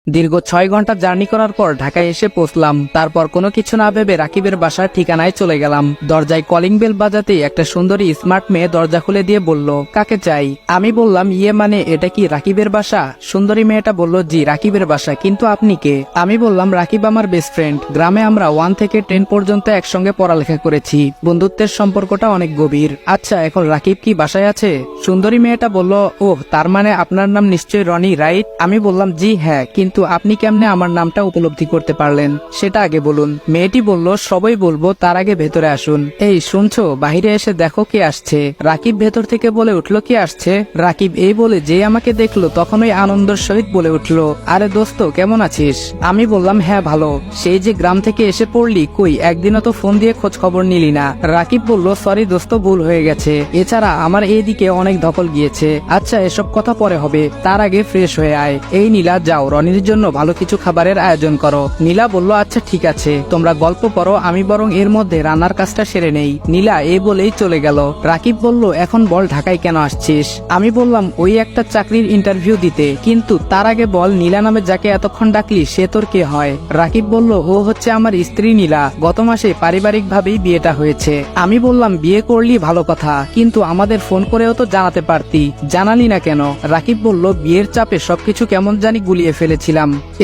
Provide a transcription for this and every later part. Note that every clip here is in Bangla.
দীর্ঘ ৬ ঘন্টা জার্নি করার পর ঢাকায় এসে পৌঁছলাম। তারপর কোনো কিছু না ভেবে রাকিবের বাসার ঠিকানায় চলে গেলাম। দরজায় কলিং বেল বাজাতেই একটা সুন্দরী স্মার্ট মেয়ে দরজা খুলে দিয়ে বলল, কাকে চাই? আমি বললাম, ইয়ে মানে এটা কি রাকিবের বাসা? সুন্দরী মেয়েটা বলল, জি রাকিবের বাসা, কিন্তু আপনি কে? আমি বললাম, রাকিব আমার বেস্ট ফ্রেন্ড। গ্রামে আমরা 1 থেকে 10 পর্যন্ত একসঙ্গে পড়ালেখা করেছি। বন্ধুত্বের সম্পর্কটা অনেক গভীর। আচ্ছা, এখন রাকিব কি বাসায় আছে? সুন্দরী মেয়েটা বলল, ওহ, তার মানে আপনার নাম নিশ্চয়ই রনি, রাইট? আমি বললাম, জি হ্যাঁ, কিন্তু আপনি কেমনে আমার নামটা উপলব্ধি করতে পারলেন সেটা আগে বলুন। মেয়েটি বলল, সবই বলবো, তার আগে ভেতরে আসুন। এই শুনছো, বাহিরে এসে দেখো কে আসছে। রাকিব ভেতর থেকে বলে উঠল, কে আসছে? রাকিব এই বলে যে আমাকে দেখলো তখনই আনন্দের সহিত বলে উঠল, আরে দোস্ত, কেমন আছিস? আমি বললাম, হ্যাঁ ভালো। সেই যে গ্রাম থেকে এসে পড়লি, কই একদিনও তো ফোন দিয়ে খোঁজ খবর নিলি না। রাকিব বলল, সরি দোস্ত, ভুল হয়ে গেছে। এছাড়া আমার এইদিকে অনেক ধকল গিয়েছে। আচ্ছা, এসব কথা পরে হবে, তার আগে ফ্রেশ হয়ে আয়। এই নীলা, যাও রনির জন্য ভালো কিছু খাবারের আয়োজন করো। নীলা বলল, আচ্ছা ঠিক আছে, তোমরা গল্প করো, আমি বরং এর মধ্যে রান্নার কাজটা সেরে নেই। নীলা এই বলেই চলে গেল। রাকিব বলল, এখন বল ঢাকায় কেন আসছিস? আমি বললাম, ওই একটা চাকরির ইন্টারভিউ দিতে, কিন্তু তার আগে বল নীলা নামে যাকে এতক্ষণ ডাকলি সে তোর কে হয়? রাকিব বলল, ও হচ্ছে আমার স্ত্রী নীলা। গত মাসে পারিবারিক ভাবেই বিয়েটা হয়েছে। আমি বললাম, বিয়ে করলি ভালো কথা, কিন্তু আমাদের ফোন করেও তো জানাতে পারতি, জানালি না কেন? রাকিব বলল, বিয়ের চাপে সবকিছু কেমন জানি গুলিয়ে ফেলেছিলাম।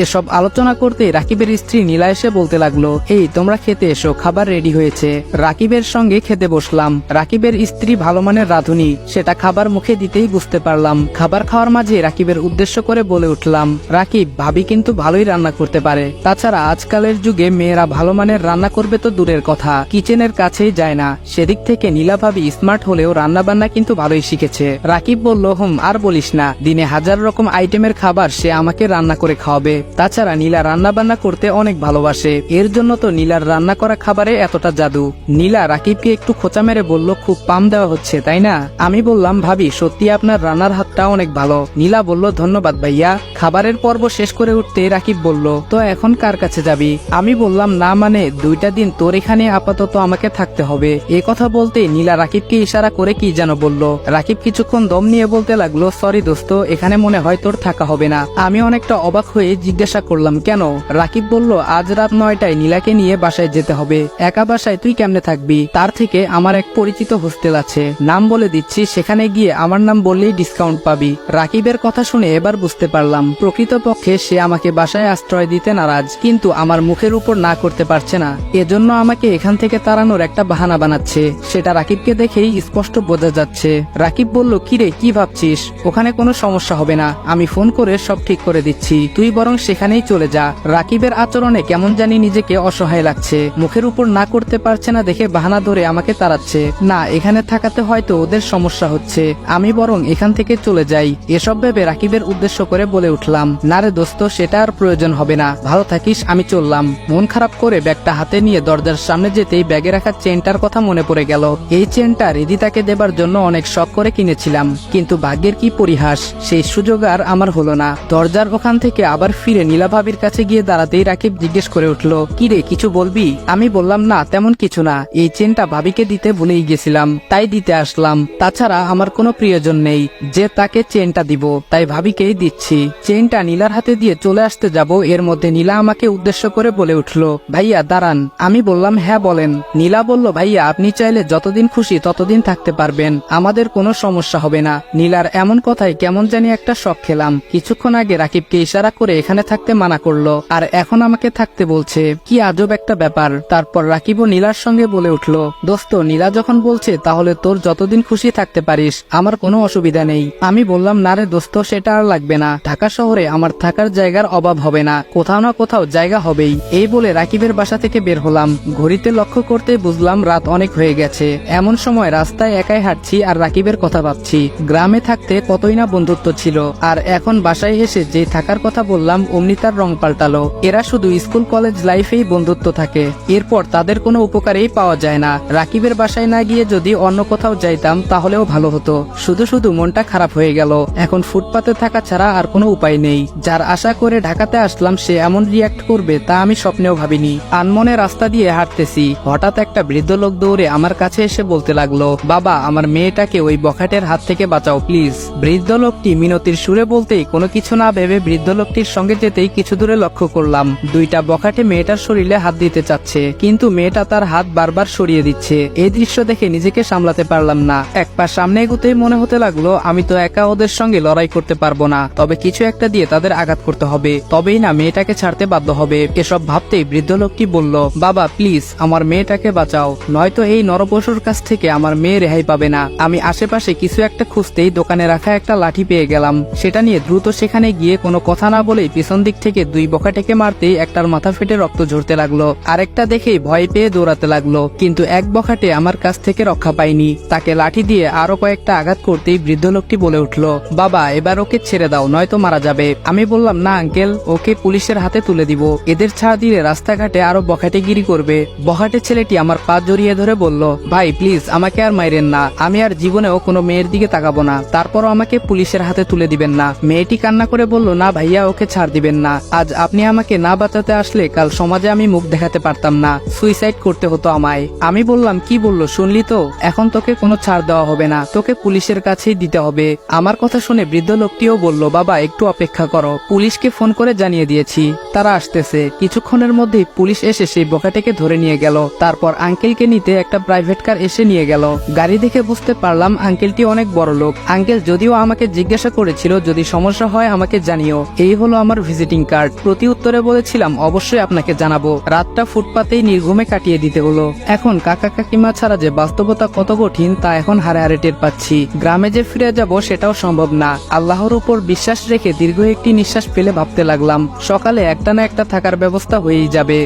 এসব আলোচনা করতে রাকিবের স্ত্রী নীলা এসে বলতে লাগলো, এই তোমরা খেতে এসো, খাবার রেডি হয়েছে। রাকিবের সঙ্গে খেতে বসলাম। রাকিবের স্ত্রী ভালো মানের রাঁধুনি, সেটা খাবার মুখে দিতেই বুঝতে পারলাম। খাবার খাওয়ার মাঝে রাকিবের উদ্দেশ্য করে বলে উঠলাম, রাকিব, ভাবি কিন্তু ভালোই রান্না করতে পারে। তাছাড়া আজকালের যুগে মেয়েরা ভালো মানের রান্না করবে তো দূরের কথা, কিচেনের কাছেই যায় না। সেদিক থেকে নীলা ভাবি স্মার্ট হলেও রান্না বান্না কিন্তু ভালোই শিখেছে। রাকিব বলল, আর বলিস না, দিনে 1000 রকম আইটেমের খাবার সে আমাকে রান্না করে খাওয়াবে। তাছাড়া নীলা রান্না বান্না করতে অনেক ভালোবাসে, এর জন্য তো নীলার রান্না করা খাবারে এতটা জাদু। নীলা রাকিবকে একটু খোঁচা মেরে বলল, খুব পাম দেওয়া হচ্ছে তাই না? আমি বললাম, ভাবি সত্যি আপনার রান্নার হাতটা অনেক ভালো। নীলা বলল, ধন্যবাদ ভাইয়া। খাবারের পর্ব শেষ করে উঠতে রাকিব বলল, তো এখন কার কাছে যাবি? আমি বললাম, না মানে 2টা দিন তোর এখানে আপাতত আমাকে থাকতে হবে। এ কথা বলতে নীলা রাকিবকে ইশারা করে কি যেন বলল। রাকিব কিছুক্ষণ দম নিয়ে বলতে লাগলো, সরি দোস্ত, এখানে মনে হয় তোর থাকা হবে না। আমি অনেকটা অবাক হয়ে জিজ্ঞাসা করলাম, কেন? রাকিব বলল, আজ রাত 9টায় নীলাকে নিয়ে বাসায় যেতে হবে। একা বাসায় তুই কেমনে থাকবি? তার থেকে আমার এক পরিচিত হোস্টেল আছে, নাম বলে দিচ্ছি, সেখানে গিয়ে আমার নাম বললেই ডিসকাউন্ট পাবি। রাকিবের কথা শুনে এবার বুঝতে পারলাম প্রকৃতপক্ষে সে আমাকে বাসায় আশ্রয় দিতে নারাজ, কিন্তু আমার মুখের উপর না করতে পারছে না। এজন্য আমাকে এখান থেকে তাড়ানোর একটা বাহানা বানাচ্ছে। সেটা রাকিবকে দেখেই স্পষ্ট বোঝা যাচ্ছে। রাকিব বলল, কিরে, কি ভাবছিস? ওখানে কোনো সমস্যা হবে না, আমি ফোন করে সব ঠিক করে দিচ্ছি, তুই বরং সেখানেই চলে যা। রাকিবের আচরণে কেমন জানি নিজেকে অসহায় লাগছে। মুখের উপর না করতে পারছে না দেখে বাহানা ধরে আমাকে তাড়াচ্ছে। না, এখানে থাকাতে হয়তো ওদের সমস্যা হচ্ছে, আমি বরং এখান থেকে চলে যাই। এসব ভেবে রাকিবের উদ্দেশ্য করে বলে উঠলাম, না রে দোস্ত, সেটা আর প্রয়োজন হবে না, ভালো থাকিস, আমি চললাম। মন খারাপ করে ব্যাগটা হাতে নিয়ে দরজার সামনে যেতেই ব্যাগে রাখা চেনটার কথা মনে পড়ে গেল। এই চেনটা রিদিতাকে দেবার জন্য অনেক শখ করে কিনেছিলাম, কিন্তু ভাগ্যের কি পরিহাস, সেই সুযোগ আর আমার হলো না। দরজার ওখান থেকে আবার ফিরে নীলা ভাবির কাছে গিয়ে দাঁড়াতেই রাকিব জিজ্ঞেস করে উঠল, কিরে, কিছু বলবি? আমি বললাম, না তেমন কিছু না, এই চেনটা ভাবিকে দিতে ভুলেই গেছিলাম, তাই দিতে আসলাম। তাছাড়া আমার কোনো প্রিয়জন নেই যে তাকে চেনটা দিব, তাই ভাবিকেই দিচ্ছি। চেনটা নীলার হাতে দিয়ে চলে আসতে যাব, এর মধ্যে নীলা আমাকে উদ্দেশ্য করে বলে উঠল, ভাইয়া দাঁড়ান। আমি বললাম, হ্যাঁ বলেন। নীলা বলল, ভাইয়া আপনি চাইলে যতদিন খুশি ততদিন থাকতে পারবেন, আমাদের কোনো সমস্যা হবে না। নীলার এমন কথায় কেমন জানি একটা শখ খেলাম। কিছুক্ষণ আগে রাকিবকে ইশারা করে এখানে থাকতে মানা করলো, আর এখন আমাকে থাকতে বলছে, কি আজব একটা ব্যাপার। তারপর রাকিবও নীলার সঙ্গে বলে উঠল, দোস্ত, নীলা যখন বলছে তাহলে তোর যতদিন খুশি থাকতে পারিস, আমার কোনো অসুবিধা নেই। আমি বললাম, না রে দোস্ত, সেটা আর লাগবে না, ঢাকা শহরে আমার থাকার জায়গার অভাব হবে না, কোথাও না কোথাও জায়গা হবেই। এই বলে রাকিবের বাসা থেকে বের হলাম। ঘড়িতে লক্ষ্য করতে বুঝলাম রাত অনেক হয়ে গেছে। এমন সময় রাস্তায় একাই হাঁটছি আর রাকিবের কথা ভাবছি। গ্রামে থাকতে কতই না বন্ধুত্ব ছিল, আর এখন বাসায় এসে যে থাকার কথা বললাম অমনি তার রং পাল্টালো। এরা শুধু স্কুল কলেজ লাইফেই বন্ধুত্ব থাকে, এরপর তাদের কোনো উপকারেই পাওয়া যায় না। রাকিবের বাসায় না গিয়ে যদি অন্য কোথাও যাইতাম তাহলেও ভালো হতো, শুধু শুধু মনটা খারাপ হয়ে গেল। এখন ফুটপাতে থাকা ছাড়া আর কোনো উপায় নেই। যার আশা করে ঢাকাতে আসলাম সে এমন রিয়াক্ট করবে তা আমি স্বপ্নেও ভাবিনি। আনমনে রাস্তা দিয়ে হাঁটতেছি, হঠাৎ একটা বৃদ্ধ লোক দৌড়ে আমার কাছে এসে বলতে লাগলো, বাবা, আমার মেয়েটাকে ওই বখাটের হাত থেকে বাঁচাও প্লিজ। বৃদ্ধ লোকটি মিনতির সুরে বলতেই কোনো কিছু না ভেবে বৃদ্ধ লোক লোকটির সঙ্গে যেতেই কিছু দূরে লক্ষ্য করলাম দুইটা বখাটে মেয়েটার শরীরে হাত দিতে চাচ্ছে, কিন্তু মেয়েটা তার হাত বারবার সরিয়ে দিচ্ছে। এই দৃশ্য দেখে নিজেকে সামলাতে পারলাম না। এক পা সামনে এগোতেই মনে হতে লাগলো আমি তো একা ওদের সঙ্গে লড়াই করতে পারবো না, তবে কিছু একটা দিয়ে তাদের আঘাত করতে হবে, তবেই না মেয়েটাকে ছাড়তে বাধ্য হবে। এসব ভাবতেই বৃদ্ধ লোকটি বলল, বাবা প্লিজ আমার মেয়েটাকে বাঁচাও, নয়তো এই নরপশুর কাছ থেকে আমার মেয়ে রেহাই পাবে না। আমি আশেপাশে কিছু একটা খুঁজতেই দোকানে রাখা একটা লাঠি পেয়ে গেলাম। সেটা নিয়ে দ্রুত সেখানে গিয়ে কোনো কথা না বলেই পিছন দিক থেকে দুই বখাটেকে মারতেই একটার মাথা ফেটে রক্ত ঝরতে লাগলো, আরেকটা দেখেই ভয় পেয়ে দৌড়াতে লাগলো। কিন্তু এক বখাটে আমার কাছ থেকে রক্ষা পায়নি, তাকে লাঠি দিয়ে আরো কয়েকটা আঘাত করতেই বৃদ্ধ লোকটি বলে উঠলো, বাবা এবার ওকে ছেড়ে দাও, নয়তো মারা যাবে। আমি বললাম, না আঙ্কেল, ওকে পুলিশের হাতে তুলে দিব, এদের ছাড়া দিলে রাস্তাঘাটে আরো বখাটেগিরি করবে। বখাটে ছেলেটি আমার পা জড়িয়ে ধরে বলল, ভাই প্লিজ আমাকে আর মাইরেন না, আমি আর জীবনেও কোনো মেয়ের দিকে তাকাবো না, তারপরও আমাকে পুলিশের হাতে তুলে দিবেন না। মেয়েটি কান্না করে বলল, না ভাইয়া, ওকে ছাড় দিবেন না, আজ আপনি আমাকে না বাঁচাতে আসলে কাল সমাজে আমি মুখ দেখাতে পারতাম না, সুইসাইড করতে হতো আমায়। আমি বললাম, কি বললো শুনলি তো, এখন তোকে কোনো ছাড় দেওয়া হবে না, তোকে পুলিশের কাছেই দিতে হবে। আমার কথা শুনে বৃদ্ধ লোকটিও বলল, বাবা একটু অপেক্ষা করো, পুলিশকে ফোন করে জানিয়ে দিয়েছি, তারা আসতেছে। কিছুক্ষণের মধ্যেই পুলিশ এসে সেই বখাটেকে ধরে নিয়ে গেল। তারপর আঙ্কেলকে নিতে একটা প্রাইভেট কার এসে নিয়ে গেল। গাড়ি দেখে বুঝতে পারলাম আঙ্কেলটি অনেক বড় লোক। আঙ্কেল যদিও আমাকে জিজ্ঞাসা করেছিল যদি সমস্যা হয় আমাকে জানিও, এই হলো আমার ভিজিটিং কার্ড। প্রতি উত্তরে বলেছিলাম অবশ্যই আপনাকে জানাবো। রাতটা ফুটপাতেই নির্ঘুমে কাটিয়ে দিতে হলো। এখন কাকা কাকিমা ছাড়া যে বাস্তবতা কত কঠিন তা এখন হারে হারে টের পাচ্ছি। গ্রামে যে ফিরে যাব সেটাও সম্ভব না। আল্লাহর উপর বিশ্বাস রেখে দীর্ঘ একটি নিঃশ্বাস ফেলে ভাবতে লাগলাম, সকালে একটা না একটা থাকার ব্যবস্থা হয়েই যাবে।